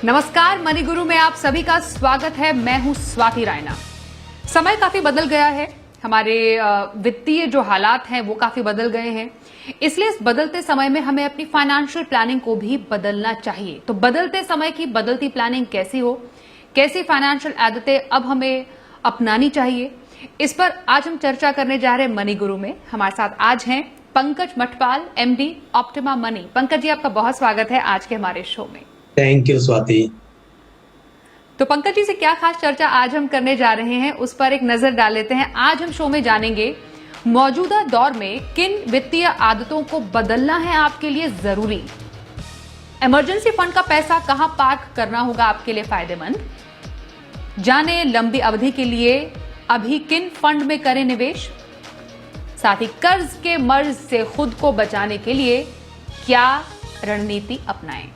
नमस्कार, मनी गुरु में आप सभी का स्वागत है। मैं हूं स्वाति रायना। समय काफी बदल गया है, हमारे वित्तीय जो हालात हैं वो काफी बदल गए हैं, इसलिए इस बदलते समय में हमें अपनी फाइनेंशियल प्लानिंग को भी बदलना चाहिए। तो बदलते समय की बदलती प्लानिंग कैसी हो, कैसी फाइनेंशियल आदतें अब हमें अपनानी चाहिए, इस पर आज हम चर्चा करने जा रहे हैं मनी गुरु में। हमारे साथ आज हैं Pankaj Mathpal, MD Optima Money. Pankaj ji, आपका बहुत स्वागत है आज के हमारे शो में। Thank you Swati. तो पंकज जी से क्या खास चर्चा आज हम करने जा रहे हैं, उस पर एक नजर डाल लेते हैं। आज हम शो में जानेंगे मौजूदा दौर में किन वित्तीय आदतों को बदलना है आपके लिए जरूरी। इमरजेंसी फंड का पैसा कहां पार्क करना होगा आपके लिए फायदेमंद। जाने लंबी अवधि के लिए अभी किन फंड में करें निवेश। साथ ही कर्ज के मर्ज से खुद को बचाने के लिए क्या रणनीति अपनाएं।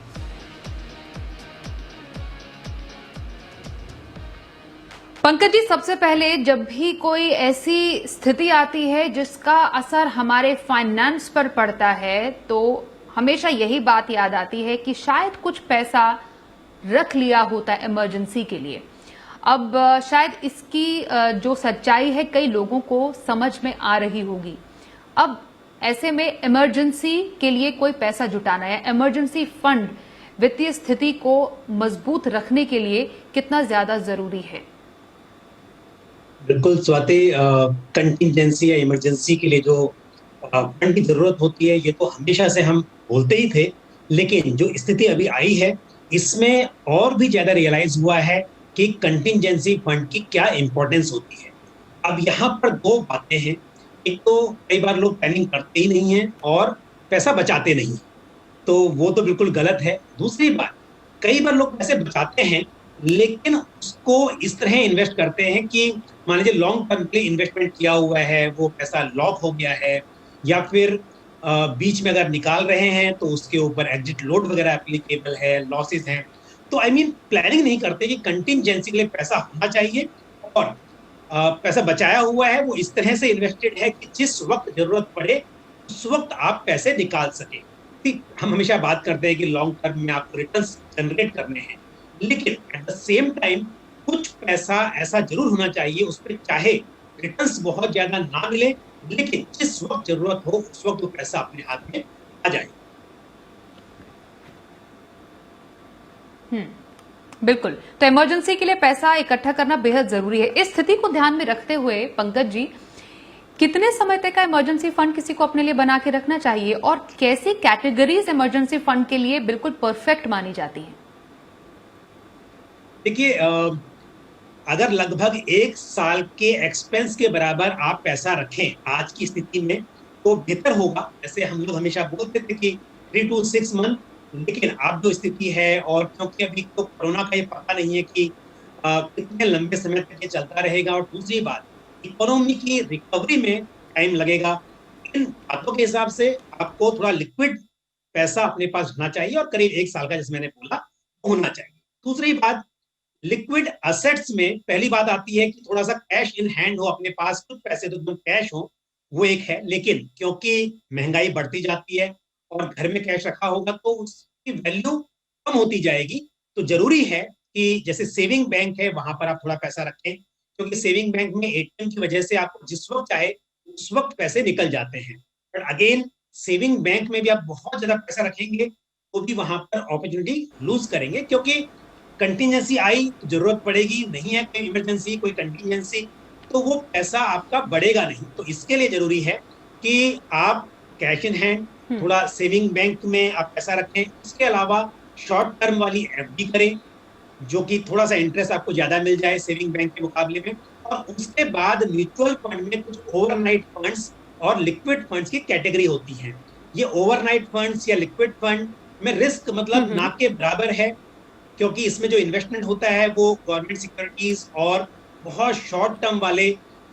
पंकज जी, सबसे पहले जब भी कोई ऐसी स्थिति आती है जिसका असर हमारे फाइनेंस पर पड़ता है, तो हमेशा यही बात याद आती है कि शायद कुछ पैसा रख लिया होता है इमरजेंसी के लिए। अब शायद इसकी जो सच्चाई है कई लोगों को समझ में आ रही होगी। अब ऐसे में इमरजेंसी के लिए कोई पैसा जुटाना या इमरजेंसी फंड वित्तीय स्थिति को मजबूत रखने के लिए कितना ज्यादा जरूरी है। बिल्कुल स्वाति, कंटिजेंसी या इमरजेंसी के लिए जो फंड की जरूरत होती है ये तो हमेशा से हम बोलते ही थे, लेकिन जो स्थिति अभी आई है इसमें और भी ज्यादा रियलाइज हुआ है कि कंटिजेंसी फंड की क्या इंपॉर्टेंस होती है। अब यहाँ पर दो बातें हैं। एक तो कई बार लोग प्लानिंग करते ही नहीं हैं और पैसा बचाते नहीं, तो वो तो बिल्कुल गलत है। दूसरी बात, कई बार लोग पैसे बचाते हैं लेकिन उसको इस तरह इन्वेस्ट करते हैं कि मान लीजिए लॉन्ग टर्म के लिए इन्वेस्टमेंट किया हुआ है, वो पैसा लॉक हो गया है, या फिर बीच में अगर निकाल रहे हैं तो उसके ऊपर एग्जिट लोड वगैरह एप्लीकेबल है, लॉसेस हैं। तो आई मीन प्लानिंग नहीं करते कि कंटिजेंसी के लिए पैसा होना चाहिए और पैसा बचाया हुआ है वो इस तरह से इन्वेस्टेड है कि जिस वक्त जरूरत पड़े उस वक्त आप पैसे निकाल सके। ठीक, हम हमेशा बात करते हैं कि लॉन्ग टर्म में आपको रिटर्न्स जनरेट करने हैं, लेकिन एट द सेम टाइम कुछ पैसा ऐसा जरूर होना चाहिए उस पर चाहे रिटर्न्स बहुत ज्यादा ना मिले, लेकिन जिस वक्त जरूरत हो उस वक्त वो पैसा अपने हाथ में आ जाए। बिल्कुल। तो इमरजेंसी के लिए पैसा इकट्ठा करना बेहद जरूरी है। इस स्थिति को ध्यान में रखते हुए पंकज जी, कितने समय तक का इमरजेंसी फंड किसी को अपने लिए बना के रखना चाहिए और कैसी कैटेगरीज इमरजेंसी फंड के लिए बिल्कुल परफेक्ट मानी जाती है। देखिए, अगर लगभग 1 साल के एक्सपेंस के बराबर आप पैसा रखें आज की स्थिति में तो बेहतर होगा। जैसे हम लोग हमेशा बोलते थे कि 3 to 6 मंथ, लेकिन अब जो स्थिति है और क्योंकि अभी तो कोरोना का ये पता नहीं है कि कितने लंबे समय तक ये चलता रहेगा, और दूसरी बात इकोनॉमी की रिकवरी में टाइम लगेगा। इन बातों के हिसाब से आपको थोड़ा लिक्विड पैसा अपने पास होना चाहिए और करीब 1 साल का, जैसे मैंने बोला, होना चाहिए। दूसरी बात, लिक्विड असेट्स में पहली बात आती है कि थोड़ा सा कैश इन हैंड हो अपने पास, कुछ पैसे तो एकदम कैश हो, वो एक है। लेकिन क्योंकि महंगाई बढ़ती जाती है और घर में कैश रखा होगा तो उसकी वैल्यू कम होती जाएगी। तो जरूरी है कि जैसे सेविंग बैंक है वहां पर आप थोड़ा पैसा रखें, क्योंकि सेविंग बैंक में एटीएम की वजह से आपको जिस वक्त चाहे उस वक्त पैसे निकल जाते हैं। बट अगेन, सेविंग बैंक में भी आप बहुत ज्यादा पैसा रखेंगे तो भी वहां पर अपॉर्चुनिटी लूज करेंगे, क्योंकि कंटिजेंसी आई तो जरूरत पड़ेगी, नहीं है कोई इमरजेंसी, कोई कंटिजेंसी, तो वो पैसा आपका बढ़ेगा नहीं। तो इसके लिए जरूरी है कि आप कैश इन हैंड थोड़ा सेविंग बैंक में आप पैसा रखें। इसके अलावा शॉर्ट टर्म वाली एफडी करें जो कि थोड़ा सा इंटरेस्ट आपको ज्यादा मिल जाए सेविंग बैंक के मुकाबले में। और उसके बाद म्यूचुअल फंड में कुछ ओवरनाइट फंड्स और लिक्विड फंड्स की कैटेगरी होती है। ये ओवरनाइट फंड्स या लिक्विड फंड में रिस्क मतलब ना के बराबर है, क्योंकि इसमें जो इन्वेस्टमेंट होता है वो गवर्नमेंट सिक्योरिटीज और बहुत शॉर्ट टर्म वाले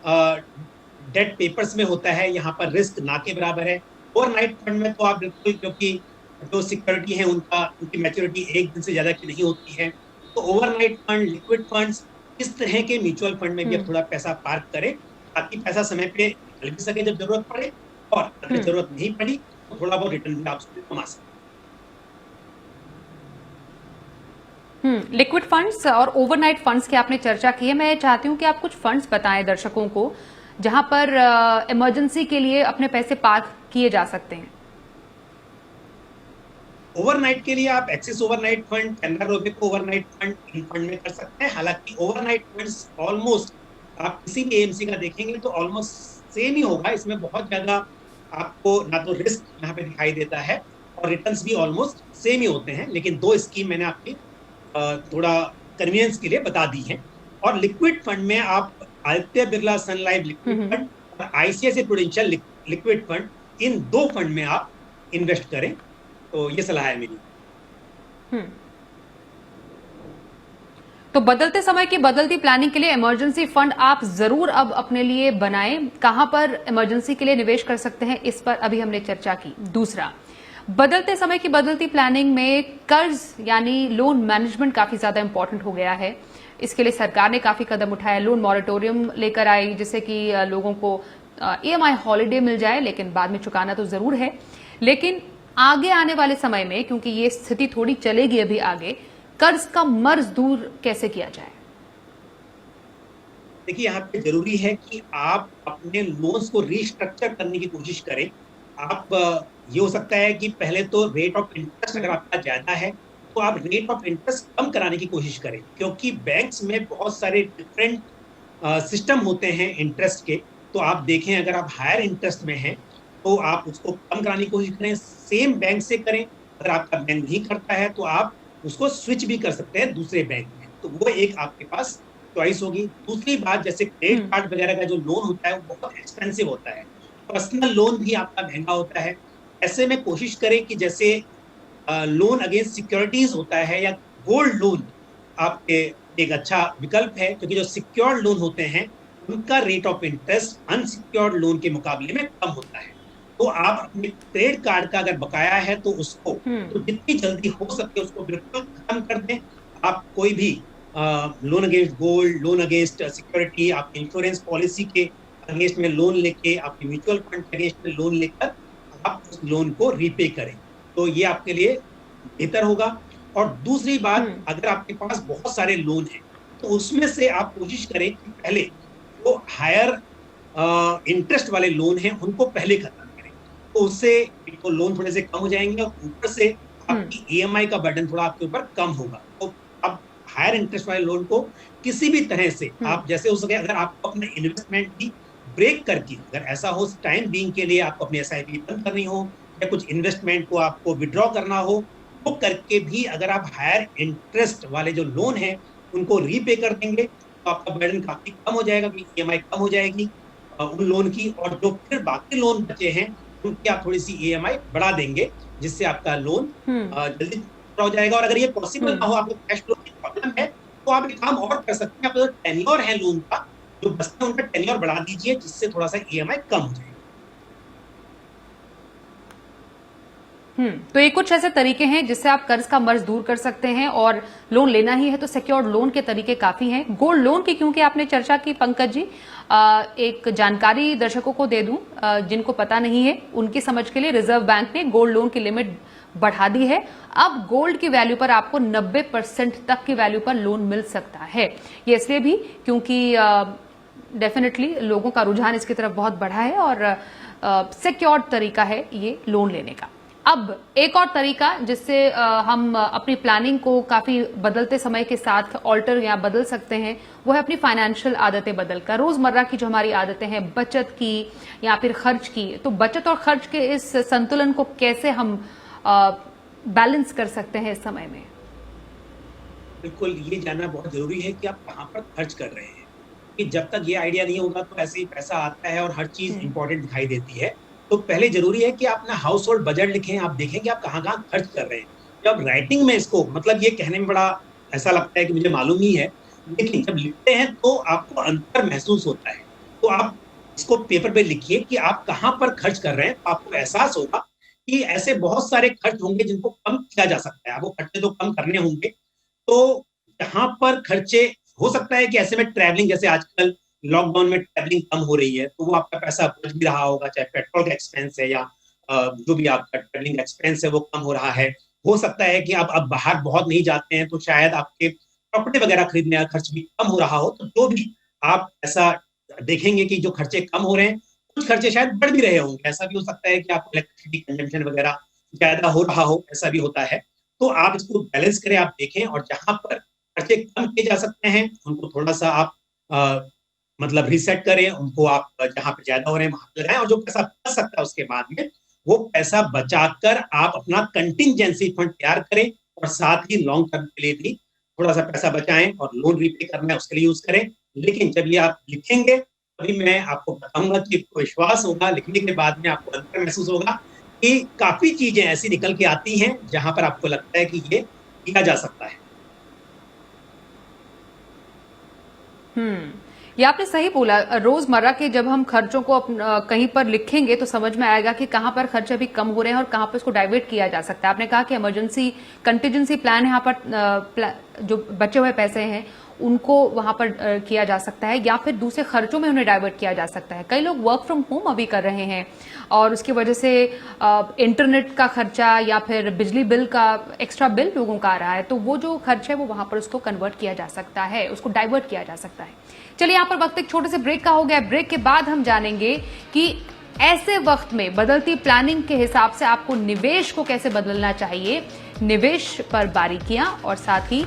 डेट पेपर्स में होता है। यहाँ पर रिस्क ना के बराबर है। ओवरनाइट फंड में तो आप बिल्कुल, क्योंकि जो सिक्योरिटी है उनकी मैच्योरिटी एक दिन से ज्यादा की नहीं होती है, तो ओवरनाइट फंड, लिक्विड फंड्स, इस तरह के म्यूचुअल फंड में भी आप थोड़ा पैसा पार्क करें ताकि पैसा समय पे निकल भी सके जब जरूरत पड़े, और अगर जरूरत नहीं पड़ी तो थोड़ा बहुत रिटर्न भी आप उसमें कमा सकते लिक्विड फंड्स और ओवरनाइट फंड्स की आपने चर्चा की है। मैं चाहती हूं कि आप कुछ फंड्स बताएं दर्शकों को जहां पर इमरजेंसी के लिए अपने पैसे पार्क किए जा सकते हैं। ओवरनाइट के लिए आप Axis overnight fund, Canara Robeco overnight fund, इन फंड में कर सकते हैं। हालांकि ओवरनाइट फंड्स ऑलमोस्ट आप किसी भी एएमसी का देखेंगे तो ऑलमोस्ट सेम ही होगा। इसमें बहुत ज्यादा आपको ना तो रिस्क यहाँ पे दिखाई देता है और रिटर्न्स भी ऑलमोस्ट सेम ही होते हैं। लेकिन दो स्कीम मैंने आपकी थोड़ा कन्वीनियंस के लिए बता दी है। और लिक्विड फंड में आप आदित्य बिरला सन लाइफ लिक्विड फंड और आईसीआईसीआई प्रूडेंशियल लिक्विड फंड, इन दो फंड में आप इन्वेस्ट करें, तो ये सलाह है मेरी। तो बदलते समय की बदलती प्लानिंग के लिए इमरजेंसी फंड आप जरूर अब अपने लिए बनाएं। कहां पर इमरजेंसी के लिए निवेश कर सकते हैं, इस पर अभी हमने चर्चा की। दूसरा, बदलते समय की बदलती प्लानिंग में कर्ज यानी लोन मैनेजमेंट काफी ज्यादा इंपॉर्टेंट हो गया है। इसके लिए सरकार ने काफी कदम उठाया, लोन मॉरेटोरियम लेकर आई जिससे कि लोगों को ईएमआई हॉलिडे मिल जाए, लेकिन बाद में चुकाना तो जरूर है। लेकिन आगे आने वाले समय में, क्योंकि ये स्थिति थोड़ी चलेगी अभी आगे, कर्ज का मर्ज दूर कैसे किया जाए? देखिए, यहाँ पे जरूरी है कि आप अपने लोन्स को रिस्ट्रक्चर करने की कोशिश करें। आप ये हो सकता है कि पहले तो रेट ऑफ इंटरेस्ट अगर आपका ज्यादा है तो आप रेट ऑफ इंटरेस्ट कम कराने की कोशिश करें, क्योंकि बैंक्स में बहुत सारे डिफरेंट सिस्टम होते हैं इंटरेस्ट के। तो आप देखें, अगर आप हायर इंटरेस्ट में हैं तो आप उसको कम कराने की कोशिश करें, सेम बैंक से करें। अगर आपका बैंक नहीं करता है तो आप उसको स्विच भी कर सकते हैं दूसरे बैंक में, तो वो एक आपके पास चॉइस होगी। दूसरी बात, जैसे क्रेडिट कार्ड वगैरह का जो लोन होता है वो बहुत एक्सपेंसिव होता है, पर्सनल लोन भी आपका महंगा होता है। ऐसे में कोशिश करें कि जैसे लोन अगेंस्ट सिक्योरिटीज होता है या गोल्ड लोन आपके एक अच्छा विकल्प है, क्योंकि जो सिक्योर्ड लोन होते हैं उनका rate of interest unsecured loan के मुकाबले में कम होता है। तो आप अपने क्रेडिट कार्ड का अगर बकाया है तो उसको तो जितनी जल्दी हो सके उसको बिल्कुल खत्म कर दें। आप कोई भी loan against gold, loan against security, आप इंश्योरेंस पॉलिसी के अगेंस्ट में लोन लेके, आपके म्यूचुअल फंड के अगेंस्ट में लोन लेकर आप उस लोन को रीपे करें, तो ये आपके लिए बेहतर होगा। और दूसरी बात, अगर आपके पास बहुत सारे लोन हैं तो उसमें से आप कोशिश करें कि पहले जो हायर इंटरेस्ट वाले लोन हैं उनको पहले खत्म करें, तो उससे तो लोन थोड़े से कम हो जाएंगे और ऊपर से आपकी ईएमआई का बर्डन थोड़ा आपके ऊपर कम होगा। तो अब हायर इंटरेस्ट वाले लोन को किसी भी तरह से आप जैसे हो सके, अगर आपको अपना इन्वेस्टमेंट भी ब्रेक करके, अगर ऐसा हो टाइम बीइंग के लिए आपको अपनी एसआईपी बंद करनी हो या कुछ इन्वेस्टमेंट को आपको विड्रॉ करना हो, वो करके भी अगर आप हायर इंटरेस्ट वाले जो लोन है उनको रीपे कर देंगे तो आपका बर्डन काफी कम हो जाएगा, ईएमआई कम हो जाएगी उन लोन की। और जो फिर बाकी लोन बचे हैं उनकी आप थोड़ी सी ईएमआई बढ़ा देंगे, जिससे आपका लोन जल्दी पूरा हो जाएगा। और अगर ये पॉसिबल ना हो, आपको कैश फ्लो की प्रॉब्लम है, तो आप एक काम और कर सकते हैं, आपका जो टेन्योर है लोन का, जो बचता है उनका टेन्योर बढ़ा दीजिए, जिससे थोड़ा सा ईएमआई कम हो जाएगा। तो ये कुछ ऐसे तरीके हैं जिससे आप कर्ज का मर्ज दूर कर सकते हैं। और लोन लेना ही है तो सिक्योर्ड लोन के तरीके काफी हैं। गोल्ड लोन की क्योंकि आपने चर्चा की पंकज जी, एक जानकारी दर्शकों को दे दूं जिनको पता नहीं है उनकी समझ के लिए, रिजर्व बैंक ने गोल्ड लोन की लिमिट बढ़ा दी है। अब गोल्ड की वैल्यू पर आपको 90% तक की वैल्यू पर लोन मिल सकता है। ये इसलिए भी क्योंकि डेफिनेटली लोगों का रुझान इसकी तरफ बहुत बढ़ा है और सिक्योर्ड तरीका है ये लोन लेने का। अब एक और तरीका जिससे हम अपनी प्लानिंग को काफी बदलते समय के साथ ऑल्टर या बदल सकते हैं, वो है अपनी फाइनेंशियल आदतें बदलकर। रोजमर्रा की जो हमारी आदतें हैं बचत की या फिर खर्च की, तो बचत और खर्च के इस संतुलन को कैसे हम बैलेंस कर सकते हैं इस समय में? बिल्कुल, ये जानना बहुत जरूरी है कि आप कहाँ पर खर्च कर रहे हैं, कि जब तक ये आइडिया नहीं होगा तो ऐसे ही पैसा आता है और हर चीज इंपॉर्टेंट दिखाई देती है। तो पहले जरूरी है कि आप अपना हाउस होल्ड बजट लिखें, आप देखें कि आप कहाँ कहाँ खर्च कर रहे हैं। जब राइटिंग में इसको, मतलब ये कहने में बड़ा ऐसा लगता है कि मुझे मालूम ही है, लेकिन जब लिखते हैं तो आपको अंतर महसूस होता है। तो आप इसको पेपर पे लिखिए कि आप कहाँ पर खर्च कर रहे हैं, तो आपको एहसास होगा कि ऐसे बहुत सारे खर्च होंगे जिनको कम किया जा सकता है। आपको खर्चे तो कम करने होंगे, तो जहां पर खर्चे हो सकता है कि ऐसे में ट्रैवलिंग, जैसे आजकल लॉकडाउन में ट्रैवलिंग कम हो रही है, तो वो आपका पैसा बच भी रहा होगा, चाहे पेट्रोल का एक्सपेंस है या जो भी आपका ट्रैवलिंग एक्सपेंस है वो कम हो रहा है। हो सकता है कि आप अब बाहर बहुत नहीं जाते हैं, तो शायद आपके प्रॉपर्टी वगैरह खरीदने का खर्च भी कम हो रहा हो, तो जो भी आप ऐसा देखेंगे कि जो खर्चे कम हो रहे हैं, कुछ खर्चे शायद बढ़ भी रहे होंगे। ऐसा भी हो सकता है कि आपको इलेक्ट्रिसिटी कंजम्पशन वगैरह ज्यादा हो रहा हो, ऐसा भी होता है। तो आप इसको बैलेंस करें, आप देखें, और जहां पर खर्चे कम किए जा सकते हैं उनको थोड़ा सा आप मतलब रिसेट करें, उनको आप जहां पे ज्यादा हो रहे हैं वहां पे लगाएं, और जो पैसा बच सकता है उसके बाद में वो पैसा बचाकर आप अपना कंटिंजेंसी फंड तैयार करें, और साथ ही लॉन्ग टर्म के लिए भी थोड़ा सा पैसा बचाएं, और लोन रीपे करना है उसके लिए यूज करें। लेकिन जब ये आप लिखेंगे तभी मैं आपको बताऊंगा कि विश्वास होगा, लिखने के बाद में आपको अंतर महसूस होगा कि काफी चीजें ऐसी निकल के आती हैं जहां पर आपको लगता है कि ये किया जा सकता है। ये आपने सही बोला। रोजमर्रा के जब हम खर्चों को कहीं पर लिखेंगे तो समझ में आएगा कि कहां पर खर्चे अभी कम हो रहे हैं और कहां पर इसको डाइवर्ट किया जा सकता है। आपने कहा कि इमरजेंसी कंटीजेंसी प्लान यहाँ पर जो बचे हुए पैसे हैं उनको वहां पर किया जा सकता है, या फिर दूसरे खर्चों में उन्हें डाइवर्ट किया जा सकता है। कई लोग वर्क फ्रॉम होम अभी कर रहे हैं और उसकी वजह से इंटरनेट का खर्चा या फिर बिजली बिल का एक्स्ट्रा बिल लोगों का आ रहा है, तो वो जो खर्च है वो वहां पर उसको कन्वर्ट किया जा सकता है, उसको डाइवर्ट किया जा सकता है। चलिए, यहाँ पर वक्त एक छोटे से ब्रेक का हो गया। ब्रेक के बाद हम जानेंगे कि ऐसे वक्त में बदलती प्लानिंग के हिसाब से आपको निवेश को कैसे बदलना चाहिए, निवेश पर बारीकियां और साथ ही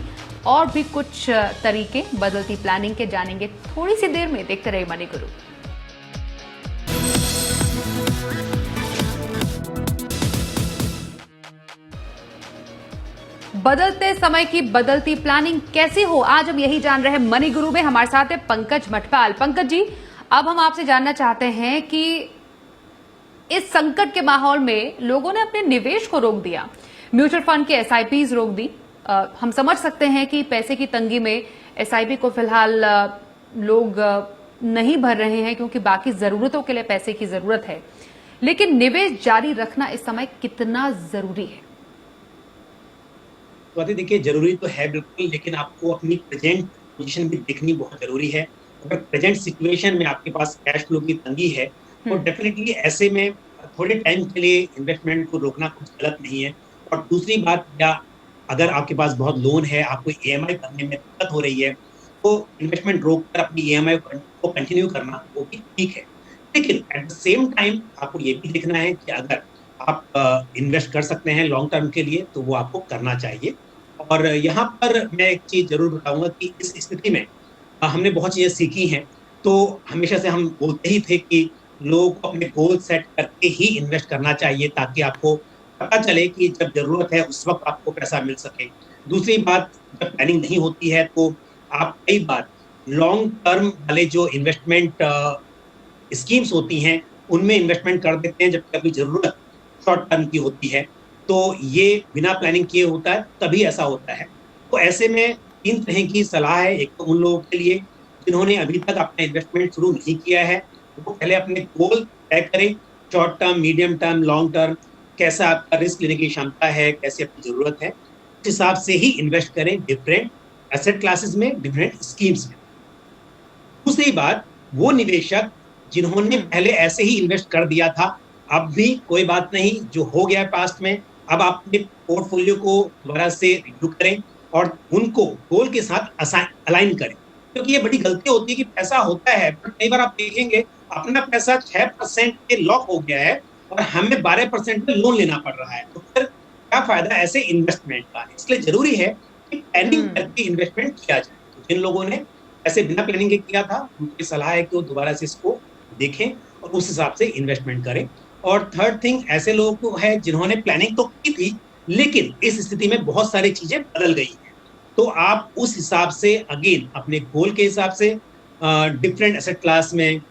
और भी कुछ तरीके बदलती प्लानिंग के जानेंगे थोड़ी सी देर में। देखते रहिए मनी गुरु। बदलते समय की बदलती प्लानिंग कैसी हो, आज हम यही जान रहे हैं मनी गुरु में। हमारे साथ है पंकज मठपाल। पंकज जी, अब हम आपसे जानना चाहते हैं कि इस संकट के माहौल में लोगों ने अपने निवेश को रोक दिया, म्यूचुअल फंड के एसआईपीज रोक दी। हम समझ सकते हैं कि पैसे की तंगी में एसआईपी को फिलहाल लोग नहीं भर रहे हैं क्योंकि बाकी जरूरतों के लिए पैसे की जरूरत है, लेकिन निवेश जारी रखना इस समय कितना जरूरी है? तो देखिए, जरूरी तो है बिल्कुल, लेकिन आपको अपनी प्रेजेंट पोजीशन भी देखनी बहुत जरूरी है। अगर प्रेजेंट सिचुएशन में आपके पास कैश फ्लो की तंगी है तो डेफिनेटली ऐसे में थोड़े टाइम के लिए इन्वेस्टमेंट को रोकना कुछ गलत नहीं है। और दूसरी बात, या अगर आपके पास बहुत लोन है, आपको ईएमआई भरने में दिक्कत हो रही है, तो इन्वेस्टमेंट रोककर अपनी ईएमआई को कंटिन्यू करना वो भी ठीक है। लेकिन एट द सेम टाइम आपको ये भी देखना है कि अगर आप इन्वेस्ट कर सकते हैं लॉन्ग टर्म के लिए तो वो आपको करना चाहिए। और यहाँ पर मैं एक चीज जरूर बताऊंगा कि इस स्थिति में हमने बहुत चीजें सीखी हैं। तो हमेशा से हम बोलते ही थे कि लोगों को अपने गोल सेट करके ही इन्वेस्ट करना चाहिए, ताकि आपको पता चले कि जब जरूरत है उस वक्त आपको पैसा मिल सके। दूसरी बात, जब प्लानिंग नहीं होती है तो आप कई बार लॉन्ग टर्म वाले जो इन्वेस्टमेंट स्कीम्स होती हैं उनमें इन्वेस्टमेंट कर देते हैं, जबकि अभी जरूरत शॉर्ट टर्म की होती है। तो ये बिना प्लानिंग किए होता है, तभी ऐसा होता है। तो ऐसे में 3 तरह की सलाह है। एक तो उन लोगों के लिए जिन्होंने अभी तक अपना इन्वेस्टमेंट शुरू नहीं किया है, वो पहले अपने गोल तय करें, short term, medium term, long term, कैसा आपका रिस्क लेने की क्षमता है, कैसी आपकी जरूरत है, उस हिसाब से ही इन्वेस्ट करें डिफरेंट एसेट क्लासेस में, डिफरेंट स्कीम्स में। दूसरी बात, वो निवेशक जिन्होंने पहले ऐसे ही इन्वेस्ट कर दिया था, अब भी कोई बात नहीं, जो हो गया पास्ट में, अब आप अपने पोर्टफोलियो को दोबारा से रिव्यू करें और उनको गोल के साथ अलाइन करें। क्योंकि ये बड़ी गलती होती है कि पैसा होता है, पर कई बार आप देखेंगे अपना पैसा 6% पे लॉक हो गया है और हमें 12% पे लोन लेना पड़ रहा है, तो फिर क्या फायदा ऐसे इन्वेस्टमेंट का? इसलिए जरूरी है कि प्लानिंग करके इन्वेस्टमेंट किया जाए। तो जिन लोगों ने ऐसे बिना प्लानिंग के किया था, उनकी सलाह है कि वो दोबारा से इसको देखें और उस हिसाब से इन्वेस्टमेंट करें। और थर्ड थिंग, ऐसे लोगों को है जिन्होंने प्लानिंग तो की थी, लेकिन इस स्थिति में बहुत सारी चीजें बदल गई हैं, तो आप उस हिसाब से अगेन अपने गोल के हिसाब से डिफरेंट एसेट क्लास में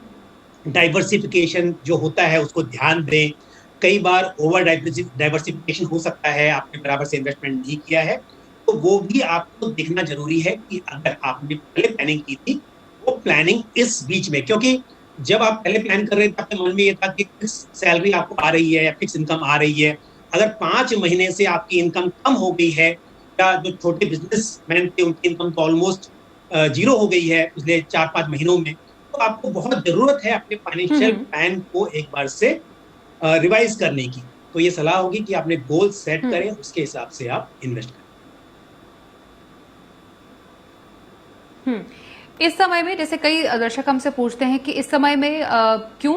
डाइवर्सिफिकेशन जो होता है उसको ध्यान दें। कई बार ओवर डाइवर्सिफिकेशन हो सकता है, आपने बराबर से इन्वेस्टमेंट नहीं किया है, तो वो भी आपको देखना जरूरी है कि अगर आपने पहले प्लानिंग की थी, वो प्लानिंग इस बीच में, क्योंकि जब आप पहले प्लान कर रहे थे आपके मन में ये था कि फिक्स सैलरी आपको आ रही है या फिक्स इनकम आ रही है, अगर 5 महीने से आपकी इनकम कम हो गई है, या जो छोटे बिजनेसमैन थे उनकी इनकम तो ऑलमोस्ट जीरो हो गई है पिछले 4-5 महीनों में, तो तो आपको बहुत जरूरत है अपने फाइनेंशियल प्लान को एक बार से रिवाइज करने की। तो ये सलाह होगी कि आपने गोल सेट करें, उसके हिसाब से आप इन्वेस्ट करें। इस समय में जैसे कई दर्शक हमसे पूछते हैं कि इस समय में क्यों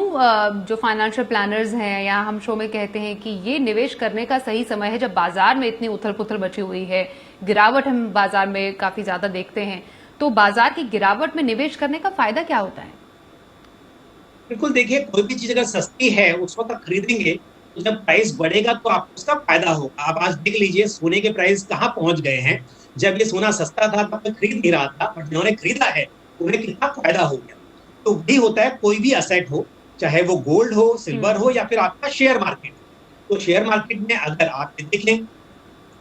जो फाइनेंशियल प्लानर्स हैं या हम शो में कहते हैं कि ये निवेश करने का सही समय है जब बाजार में इतनी उथल पुथल मची हुई है, गिरावट हम बाजार में काफी ज्यादा देखते हैं, तो बाजार की गिरावट में निवेश करने का फायदा क्या होता है? बिल्कुल, देखिए कोई भी चीज अगर सस्ती है उस वक्त आप खरीदेंगे, तो जब प्राइस बढ़ेगा तो आपको उसका फायदा होगा। आप आज देख लीजिए सोने के प्राइस कहाँ पहुंच गए हैं। जब ये सोना सस्ता था तब कोई खरीद नहीं रहा था, बट जिन्होंने खरीदा है उन्हें कितना फायदा हो गया। तो वही होता है, कोई भी असेट हो, चाहे वो गोल्ड हो, सिल्वर हो या फिर आपका शेयर मार्केट हो। तो शेयर मार्केट में अगर आप देख लें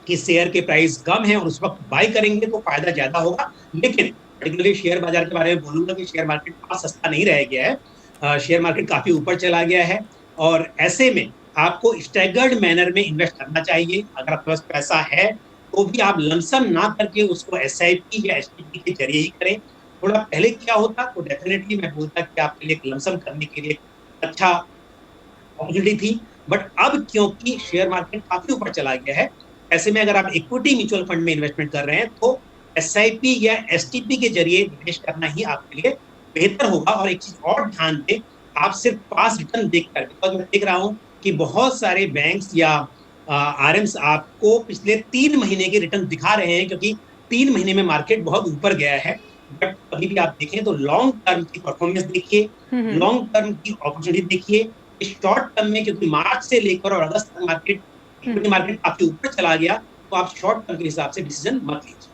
कि शेयर के प्राइस कम है और उस वक्त बाय करेंगे तो फायदा ज्यादा होगा। लेकिन पर्टिकुलरली शेयर बाजार के बारे में बोलूंगा कि शेयर मार्केट बहुत सस्ता नहीं रह गया है। शेयर मार्केट काफी ऊपर चला गया है और ऐसे में आपको स्टैगर्ड मैनर में इन्वेस्ट करना चाहिए। अगर आपके पास पैसा है तो भी आप लमसम ना करके उसको एसआईपी या एसटीपी के जरिए ही करें। थोड़ा पहले क्या होता तो डेफिनेटली मैं बोलता कि आपके लिए एक लमसम करने के लिए अच्छा अपॉर्चुनिटी थी, बट अब क्योंकि शेयर मार्केट काफी ऊपर चला गया है, ऐसे में अगर आप इक्विटी म्यूचुअल फंड में इन्वेस्टमेंट कर रहे हैं तो एसआईपी या एसटीपी के जरिए निवेश करना ही आपके लिए बेहतर होगा। और एक चीज और ध्यान दें, आप सिर्फ पास रिटर्न देखकर, बिकॉज मैं देख रहा हूं कि बहुत सारे बैंक्स या आरएम्स आपको पिछले 3 महीने के रिटर्न दिखा रहे हैं, क्योंकि 3 महीने में मार्केट बहुत ऊपर गया है। बट अभी भी आप देखें तो लॉन्ग टर्म की परफॉर्मेंस देखिए, लॉन्ग टर्म की अपॉर्चुनिटी देखिए। शॉर्ट टर्म में क्योंकि मार्च से लेकर और अगस्त तक इक्विटी मार्केट काफी ऊपर चला गया, तो आप शॉर्ट टर्म के हिसाब से डिसीजन मत लीजिए।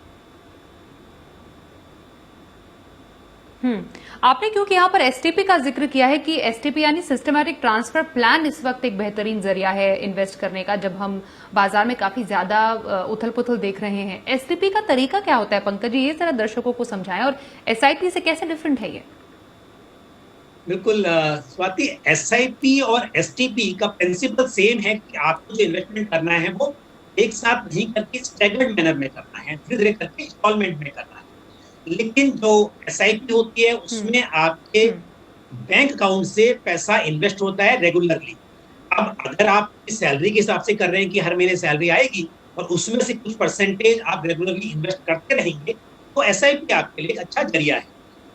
आपने क्योंकि यहाँ पर एसटीपी का जिक्र किया है कि एसटीपी यानी सिस्टमैटिक ट्रांसफर प्लान इस वक्त एक बेहतरीन जरिया है इन्वेस्ट करने का, जब हम बाजार में काफी ज्यादा उथल पुथल देख रहे हैं। एसटीपी का तरीका क्या होता है पंकज जी, ये जरा दर्शकों को समझाएं, और एसआईपी से कैसे डिफरेंट है ये? बिल्कुल स्वाति, एसआईपी और एसटीपी का प्रिंसिपल सेम है कि आपको जो इन्वेस्टमेंट करना है वो एक साथ नहीं करके स्टैगर्ड मैनर में करना है, धीरे धीरे करके इंस्टॉलमेंट में करना है। लेकिन जो एसआईपी होती है उसमें आपके बैंक अकाउंट से पैसा इन्वेस्ट होता है रेगुलरली। अब अगर आप सैलरी के हिसाब से कर रहे हैं कि हर महीने सैलरी आएगी और उसमें से कुछ परसेंटेज आप रेगुलरली इन्वेस्ट करते रहेंगे, तो एसआईपी आपके लिए अच्छा जरिया है।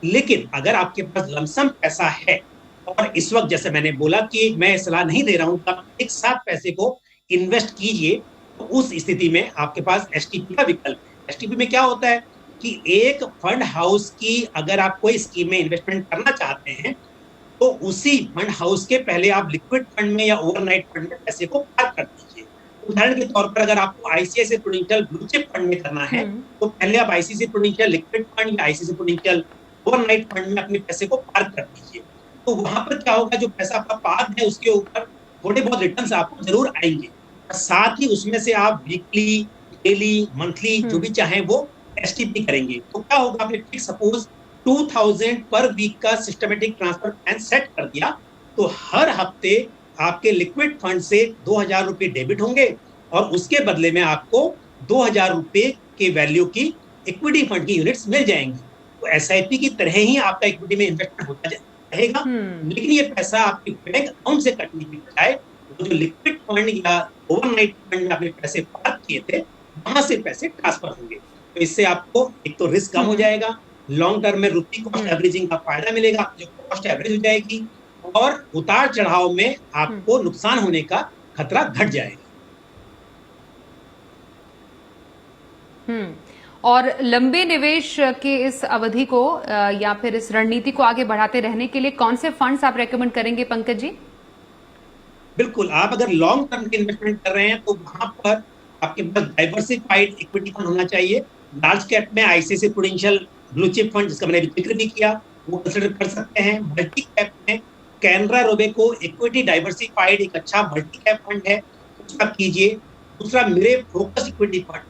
लेकिन अगर आपके पास लमसम पैसा है और इस वक्त जैसे मैंने बोला कि मैं सलाह नहीं दे रहा हूं, तब एक साथ पैसे को इन्वेस्ट कीजिए, तो उस स्थिति में आपके पास एसटीपी का विकल्प है। एसटीपी में क्या होता है कि एक फंड हाउस की अगर आप कोई स्कीम में इन्वेस्टमेंट करना चाहते हैं तो उसी फंड हाउस के पहले आप लिक्विड फंड में या ओवरनाइट फंड में पैसे को पार्क कर दीजिए। उदाहरण के तौर पर अगर आपको ICICI prudential blue chip fund में करना है तो पहले आप आईसीआईसीआई प्रूडेंशियल लिक्विड फंड या आईसीआईसीआई प्रूडेंशियल ओवरनाइट फंड में अपने पैसे को पार्क कर दीजिए। तो वहां पर क्या होगा, जो पैसा आपका पार्क है उसके ऊपर थोड़े बहुत रिटर्न्स आपको जरूर आएंगे। साथ ही उसमें से आप वीकली, डेली, मंथली जो भी चाहें वो एसटीपी करेंगे। तो क्या होगा, आपने फिक्स सपोज 2000 पर वीक का सिस्टमेटिक ट्रांसफर प्लान सेट कर दिया, तो हर हफ्ते आपके लिक्विड फंड से 2000 रुपए डेबिट होंगे और उसके बदले में आपको 2000 रुपए के वैल्यू की इक्विटी फंड की यूनिट्स मिल जाएंगी। तो एसआईपी की तरह ही आपका इक्विटी में इन्वेस्टमेंट होता रहेगा, लेकिन ये पैसा आपके बैंक अकाउंट से कटने की बजाय जो लिक्विड फंड या ओवरनाइट फंड में आपने पैसे पार्क किए थे वहां से पैसे ट्रांसफर होंगे। तो इससे आपको एक तो रिस्क कम हो जाएगा, लॉन्ग टर्म में रुपी कॉस्ट एवरेजिंग का फायदा मिलेगा, जो कॉस्ट एवरेज हो जाएगी, और उतार चढ़ाव में आपको नुकसान होने का खतरा घट जाएगा। और लंबे निवेश के इस अवधि को या फिर इस रणनीति को आगे बढ़ाते रहने के लिए कौन से फंड्स आप रेकमेंड करेंगे पंकज जी? बिल्कुल, आप अगर लॉन्ग टर्म के इन्वेस्टमेंट कर रहे हैं तो वहां पर आपके पास डाइवर्सिफाइड इक्विटी फंड होना चाहिए। लार्ज कैप में ICICI prudential blue chip fund, जिसका मैंने जिक्र भी किया, वो कंसिडर कर सकते हैं। मल्टी कैप में कैनरा रोबेको इक्विटी डाइवर्सिफाइड एक अच्छा मल्टी कैप फंड है, उसका कीजिए। दूसरा मेरे फोकस इक्विटी फंड,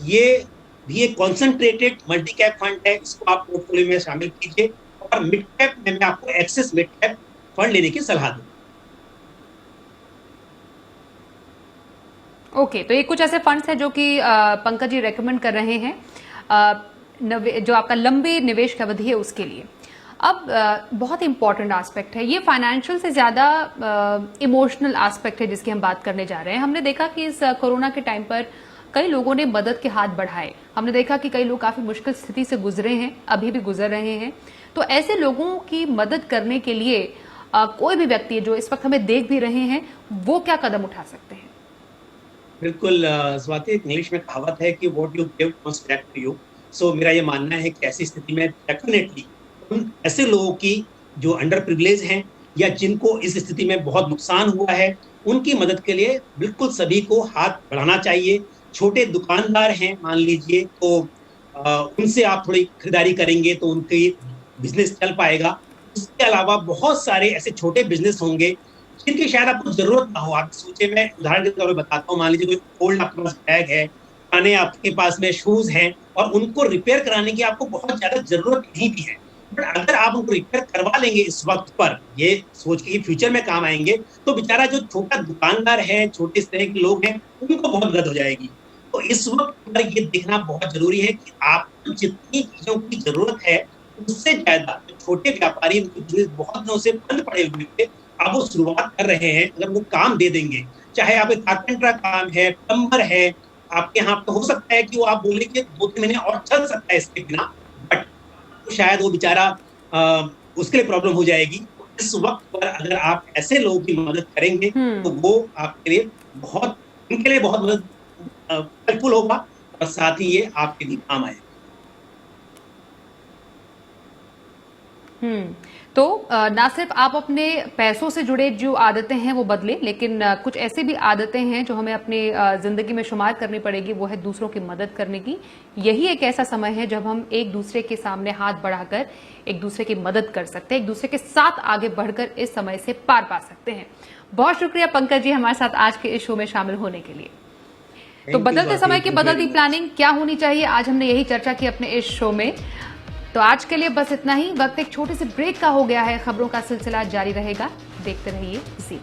ये भी एक कॉन्सेंट्रेटेड मल्टी कैप फंड है, इसको आप पोर्टफोलियो में शामिल कीजिए। और मिड कैप में मैं आपको एक्सेस मिड कैप फंड लेने की सलाह दूंगा। ओके, तो ये कुछ ऐसे फंड्स हैं जो कि पंकज जी रेकमेंड कर रहे हैं जो आपका लंबी निवेश की अवधि है उसके लिए। अब बहुत इंपॉर्टेंट एस्पेक्ट है ये, फाइनेंशियल से ज्यादा इमोशनल एस्पेक्ट है जिसकी हम बात करने जा रहे हैं। हमने देखा कि इस कोरोना के टाइम पर कई लोगों ने मदद के हाथ बढ़ाए। हमने देखा कि कई लोग काफी मुश्किल स्थिति से गुजरे हैं, अभी भी गुजर रहे हैं। तो ऐसे लोगों की मदद करने के लिए कोई भी व्यक्ति जो इस वक्त हमें देख भी रहे हैं, वो क्या कदम उठा सकते हैं? बिल्कुल स्वाति, इंग्लिश में कहावत है कि what you give must back to you. So मेरा ये मानना है कि ऐसी स्थिति में डेफिनेटली उन ऐसे लोगों की जो अंडर प्रिविलेज हैं या जिनको इस स्थिति में बहुत नुकसान हुआ है, उनकी मदद के लिए बिल्कुल सभी को हाथ बढ़ाना चाहिए। छोटे दुकानदार हैं मान लीजिए, तो उनसे आप थोड़ी खरीदारी करेंगे तो उनकी बिजनेस चल पाएगा। इसके अलावा बहुत सारे ऐसे छोटे बिजनेस होंगे जिनकी शायद आपको जरूरत ना हो। आप सोचे, मैं उदाहरण के तौर पर बताता हूँ, मान लीजिए कोई ओल्ड आपके पास बैग है, पुराने आपके पास में शूज हैं और उनको रिपेयर कराने की आपको बहुत ज्यादा जरूरत नहीं भी है, बट अगर आप उनको रिपेयर करवा लेंगे इस वक्त पर, ये सोच के कि फ्यूचर में काम आएंगे, तो बेचारा जो छोटा दुकानदार है, छोटे इस तरह के लोग हैं, उनको बहुत मदद हो जाएगी। तो इस वक्त पर ये देखना बहुत जरूरी है कि आपको जितनी चीजों की जरूरत है उससे ज्यादा जो छोटे व्यापारी बिजनेस बहुत दिनों से बंद पड़े हुए थे, आप वो शुरुआत कर रहे हैं, अगर वो काम दे देंगे, चाहे आप एक कारपेंटर काम है, प्लम्बर है, आपके यहाँ पे हो सकता है कि वो आप बोले कि 2-3 महीने और चल सकता है इसके बिना, बट तो शायद वो बेचारा उसके लिए प्रॉब्लम हो जाएगी। तो इस वक्त पर अगर आप ऐसे लोगों की मदद करेंगे तो वो आपके लिए बहुत, उनके लिए बहुत मदद हेल्पफुल होगा और साथ ही ये आपके लिए काम आएगा। तो ना सिर्फ आप अपने पैसों से जुड़े जो आदतें हैं वो बदलें, लेकिन कुछ ऐसी भी आदतें हैं जो हमें अपनी जिंदगी में शुमार करनी पड़ेगी, वो है दूसरों की मदद करने की। यही एक ऐसा समय है जब हम एक दूसरे के सामने हाथ बढ़ाकर एक दूसरे की मदद कर सकते हैं, एक दूसरे के साथ आगे बढ़कर इस समय से पार पा सकते हैं। बहुत शुक्रिया पंकज जी हमारे साथ आज के इस शो में शामिल होने के लिए। तो बदलते समय की बदलती प्लानिंग क्या होनी चाहिए, आज हमने यही चर्चा की अपने इस शो में। तो आज के लिए बस इतना ही। वक्त एक छोटे से ब्रेक का हो गया है, खबरों का सिलसिला जारी रहेगा, देखते रहिए जी।